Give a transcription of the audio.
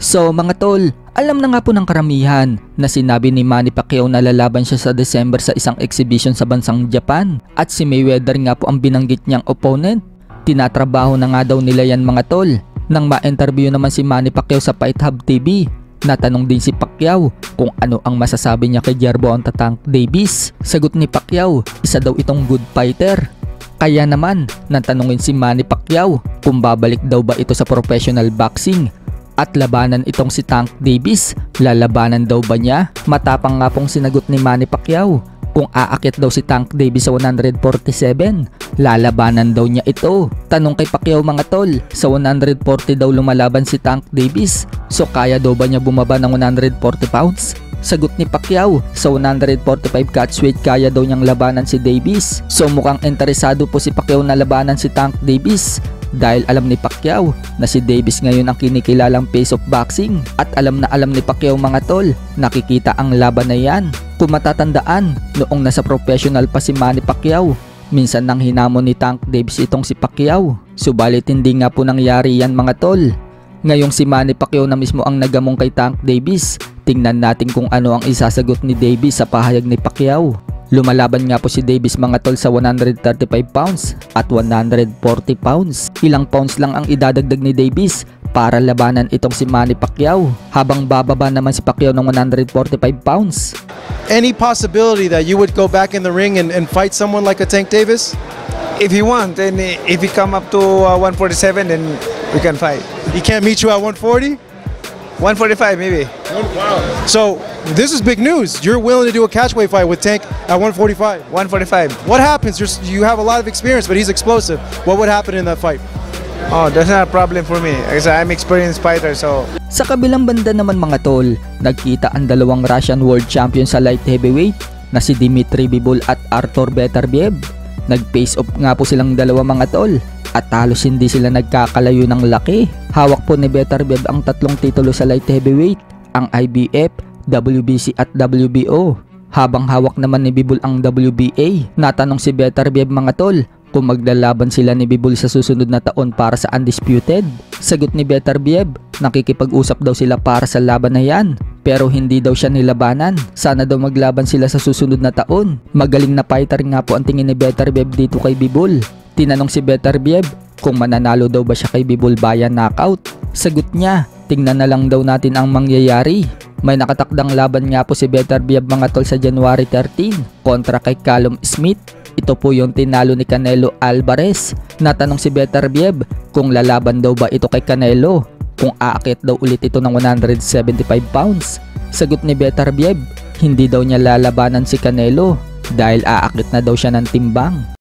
So mga tol, alam na nga po ng karamihan na sinabi ni Manny Pacquiao na lalaban siya sa December sa isang exhibition sa bansang Japan at si Mayweather nga po ang binanggit niyang opponent. Tinatrabaho na nga daw nila yan mga tol. Nang ma-interview naman si Manny Pacquiao sa Fight Hub TV, natanong din si Pacquiao kung ano ang masasabi niya kay Gervonta Tank Davis. Sagot ni Pacquiao, isa daw itong good fighter. Kaya naman, natanungin si Manny Pacquiao kung babalik daw ba ito sa professional boxing at labanan itong si Tank Davis. Lalabanan daw ba niya? Matapang nga pong sinagot ni Manny Pacquiao kung aakit daw si Tank Davis sa 147, lalabanan daw niya ito. Tanong kay Pacquiao mga tol, sa 140 daw lumalaban si Tank Davis, so kaya daw ba niya bumaba ng 140 pounds? Sagot ni Pacquiao, sa 145 catchweight kaya daw niyang labanan si Davis. So mukhang interesado po si Pacquiao na labanan si Tank Davis dahil alam ni Pacquiao na si Davis ngayon ang kinikilalang face of boxing at alam ni Pacquiao mga tol, nakikita ang laban na yan. Kung matatandaan, noong nasa professional pa si Manny Pacquiao, minsan nang hinamon ni Tank Davis itong si Pacquiao. Subalit hindi nga po nangyari yan mga tol. Ngayong si Manny Pacquiao na mismo ang nagamong kay Tank Davis, tingnan natin kung ano ang isasagot ni Davis sa pahayag ni Pacquiao. Lumalaban nga po si Davis mga tol sa 135 pounds at 140 pounds. Ilang pounds lang ang idadagdag ni Davis para labanan itong si Manny Pacquiao, habang bababa naman si Pacquiao ng 145 pounds. Any possibility that you would go back in the ring and fight someone like a Tank Davis? If he want, and if he come up to 147, then we can fight. He can't meet you at 140? 145 maybe. Wow. So this is big news. You're willing to do a catchweight fight with Tank at 145. 145. What happens? You have a lot of experience, but he's explosive. What would happen in that fight? Oh, that's not a problem for me. Because I'm experienced fighter, so. Sa kabilang banda naman mga tol, nagkita ang dalawang Russian World Champion sa light heavyweight na si Dmitry Bivol at Artur Beterbiev. Nag-face off nga po silang dalawa mga tol at halos hindi sila nagkakalayo ng laki. Hawak po ni Beterbiev ang tatlong titulo sa light heavyweight, ang IBF, WBC at WBO. Habang hawak naman ni Bivol ang WBA. Natanong si Beterbiev mga tol kung maglalaban sila ni Bivol sa susunod na taon para sa undisputed. Sagot ni Beterbiev, nakikipag-usap daw sila para sa laban na yan, pero hindi daw siya nilabanan. Sana daw maglaban sila sa susunod na taon. Magaling na fighter nga po ang tingin ni Beterbiev dito kay Bivol. Tinanong si Beterbiev kung mananalo daw ba siya kay Bivol via knockout. Sagot niya, tingnan na lang daw natin ang mangyayari. May nakatakdang laban nga po si Beterbiev mga tol sa January 13 kontra kay Callum Smith. Ito po yung tinalo ni Canelo Alvarez. Natanong si Beterbiev kung lalaban daw ba ito kay Canelo, kung aakit daw ulit ito ng 175 pounds. Sagot ni Beterbiev, hindi daw niya lalabanan si Canelo dahil aakit na daw siya ng timbang.